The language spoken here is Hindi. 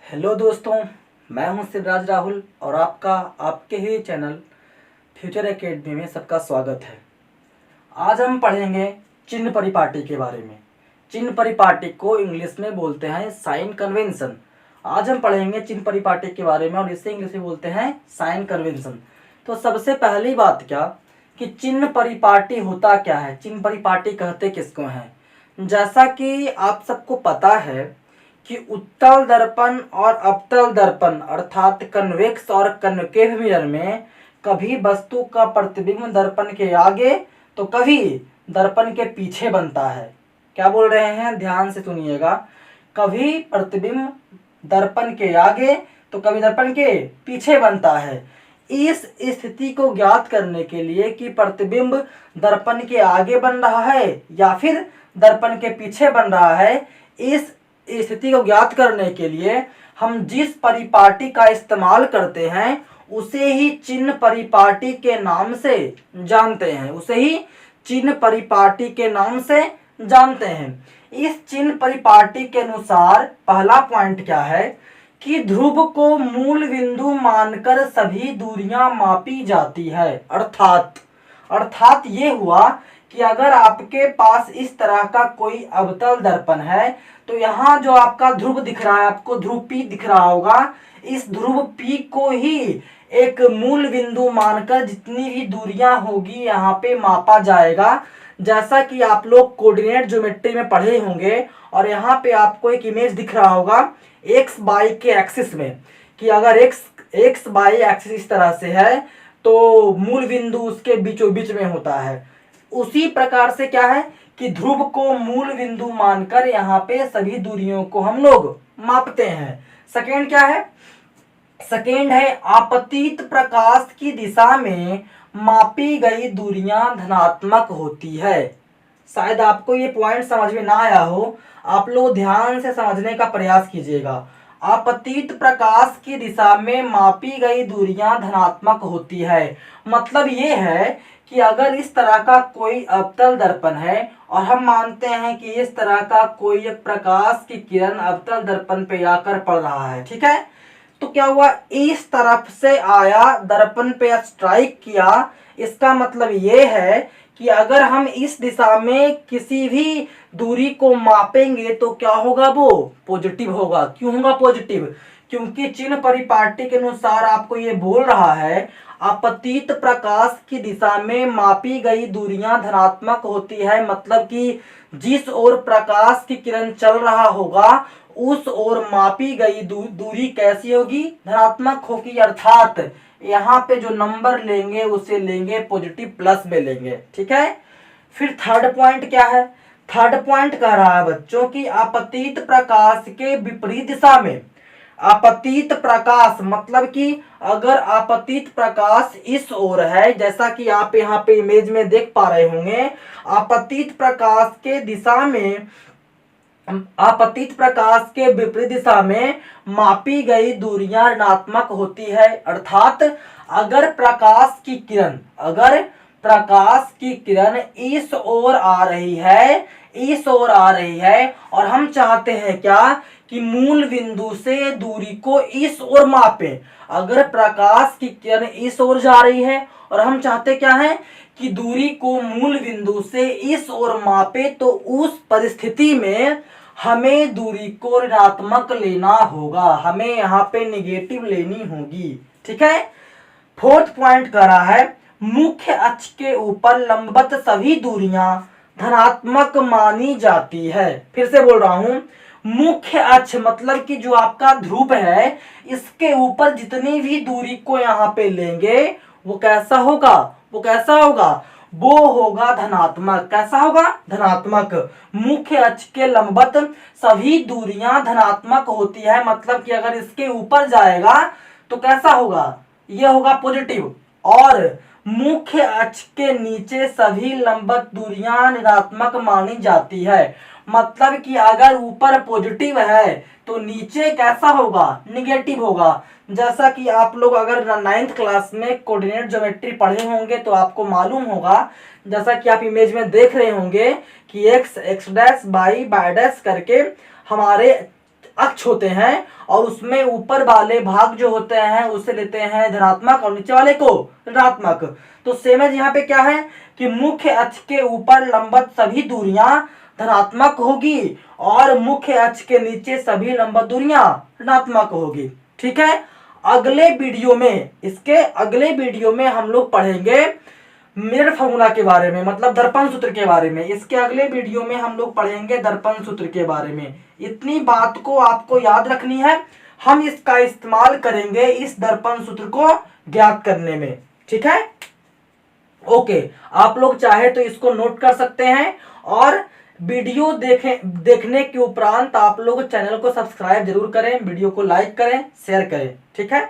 हेलो दोस्तों, मैं हूं शिवराज राहुल और आपके ही चैनल फ्यूचर एकेडमी में सबका स्वागत है। आज हम पढ़ेंगे चिन्ह परिपाटी के बारे में। चिन्ह परिपाटी को इंग्लिश में बोलते हैं साइन कन्वेंशन। आज हम पढ़ेंगे चिन्ह परिपाटी के बारे में और इसे इंग्लिश में बोलते हैं साइन कन्वेंशन। तो सबसे पहली बात क्या कि चिन्ह परिपाटी होता क्या है, चिन्ह परिपाटी कहते किसको हैं। जैसा कि आप सबको पता है कि उत्तल दर्पण और अवतल दर्पण अर्थात कन्वेक्स और कनकेव मिरर में कभी वस्तु का प्रतिबिंब दर्पण के आगे तो कभी दर्पण के पीछे बनता है। क्या बोल रहे हैं, ध्यान से सुनिएगा। कभी प्रतिबिंब दर्पण के आगे तो कभी दर्पण के पीछे बनता है। इस स्थिति को ज्ञात करने के लिए कि प्रतिबिंब दर्पण के आगे बन रहा है या फिर दर्पण के पीछे बन रहा है, इस स्थिति को ज्ञात करने के लिए हम जिस परिपाटी का इस्तेमाल करते हैं उसे ही चिन्ह परिपाटी के नाम से जानते हैं, उसे ही चिन्ह परिपाटी के नाम से जानते हैं। इस चिन्ह परिपाटी के अनुसार पहला पॉइंट क्या है कि ध्रुव को मूल बिंदु मानकर सभी दूरियां मापी जाती है। अर्थात ये हुआ कि अगर आपके पास इस तरह का कोई अवतल दर्पण है तो यहाँ जो आपका ध्रुव दिख रहा है, आपको ध्रुव P दिख रहा होगा, इस ध्रुव P को ही एक मूल बिंदु मानकर जितनी भी दूरियां होगी यहाँ पे मापा जाएगा। जैसा कि आप लोग कोऑर्डिनेट ज्योमेट्री में पढ़े होंगे और यहाँ पे आपको एक इमेज दिख रहा होगा x बाई के एक्सिस में, कि अगर x बाई एक्सिस इस तरह से है तो मूल बिंदु उसके बीचों बीच में होता है। उसी प्रकार से क्या है कि ध्रुव को मूल बिंदु मानकर यहाँ पे सभी दूरियों को हम लोग मापते हैं। सेकेंड क्या है, सेकेंड है आपतित प्रकाश की दिशा में मापी गई दूरियां धनात्मक होती है। शायद आपको ये पॉइंट समझ में ना आया हो, आप लोग ध्यान से समझने का प्रयास कीजिएगा। आपतित प्रकाश की दिशा में मापी गई दूरियां धनात्मक होती है, मतलब ये है कि अगर इस तरह का कोई अवतल दर्पण है और हम मानते हैं कि इस तरह का कोई एक प्रकाश की किरण अवतल दर्पण पे आकर पड़ रहा है, ठीक है, तो क्या हुआ, इस तरफ से आया, दर्पण पे स्ट्राइक किया। इसका मतलब ये है कि अगर हम इस दिशा में किसी भी दूरी को मापेंगे तो क्या होगा, वो पॉजिटिव होगा। क्यों होगा पॉजिटिव? क्योंकि चिन्ह परिपाटी के अनुसार आपको ये बोल रहा है आपतित प्रकाश की दिशा में मापी गई दूरियां धनात्मक होती है, मतलब कि जिस ओर प्रकाश की किरण चल रहा होगा उस ओर मापी गई दूरी कैसी होगी, धनात्मक होगी। अर्थात यहाँ पे जो नंबर लेंगे उसे लेंगे पॉजिटिव प्लस में लेंगे, ठीक है। फिर थर्ड पॉइंट क्या है, थर्ड पॉइंट कह रहा है बच्चों की आपतित प्रकाश के विपरीत दिशा में। आपतित प्रकाश मतलब कि अगर आपतित प्रकाश इस ओर है, जैसा कि आप यहाँ पे इमेज में देख पा रहे होंगे, आपतित प्रकाश के दिशा में, आपतित प्रकाश के विपरीत दिशा में मापी गई दूरियां ऋणात्मक होती है। अर्थात अगर प्रकाश की किरण इस ओर आ रही है, इस ओर आ रही है और हम चाहते हैं क्या कि मूल बिंदु से दूरी को इस ओर मापें। अगर प्रकाश की किरण इस ओर जा रही है और हम चाहते क्या है कि दूरी को मूल बिंदु से इस ओर मापे, तो उस परिस्थिति में हमें दूरी को ऋणात्मक लेना होगा, हमें यहाँ पे निगेटिव लेनी होगी, ठीक है। फोर्थ पॉइंट कर रहा है मुख्य अक्ष के ऊपर लंबवत सभी दूरियां धनात्मक मानी जाती है। फिर से बोल रहा हूं, मुख्य अक्ष मतलब कि जो आपका ध्रुव है इसके ऊपर जितनी भी दूरी को यहाँ पे लेंगे वो कैसा होगा, वो होगा धनात्मक। कैसा होगा, धनात्मक। मुख्य अक्ष के लंबवत सभी दूरियां धनात्मक होती है, मतलब कि अगर इसके ऊपर जाएगा तो कैसा होगा, ये होगा पॉजिटिव। और मुख्य अक्ष के नीचे सभी लंबवत दूरियां ऋणात्मक मानी जाती है, मतलब कि अगर ऊपर पॉजिटिव है तो नीचे कैसा होगा, निगेटिव होगा। जैसा कि आप लोग अगर 9th क्लास में कोऑर्डिनेट ज्योमेट्री पढ़े होंगे तो आपको मालूम होगा, जैसा कि आप इमेज में देख रहे होंगे कि x डैश बाई डैश करके हमारे अक्ष होते हैं और उसमें ऊपर वाले भाग जो होते हैं उसे लेते हैं धनात्मक और नीचे वाले को ऋणात्मक। तो सेम एज यहाँ पे क्या है कि मुख्य अक्ष के ऊपर लंबवत सभी दूरियां धनात्मक होगी और मुख्य अक्ष के नीचे सभी लंबवत दूरियां ऋणात्मक होगी। ठीक है, अगले वीडियो में, इसके अगले वीडियो में हम लोग पढ़ेंगे मिरर फॉर्मूला के बारे में, मतलब दर्पण सूत्र के बारे में। इसके अगले वीडियो में हम लोग पढ़ेंगे दर्पण सूत्र के बारे में। इतनी बात को आपको याद रखनी है, हम इसका इस्तेमाल करेंगे इस दर्पण सूत्र को ज्ञात करने में। ठीक है, ओके, आप लोग चाहे तो इसको नोट कर सकते हैं और वीडियो देखने के उपरांत आप लोग चैनल को सब्सक्राइब जरूर करें, वीडियो को लाइक करें, शेयर करें। ठीक है।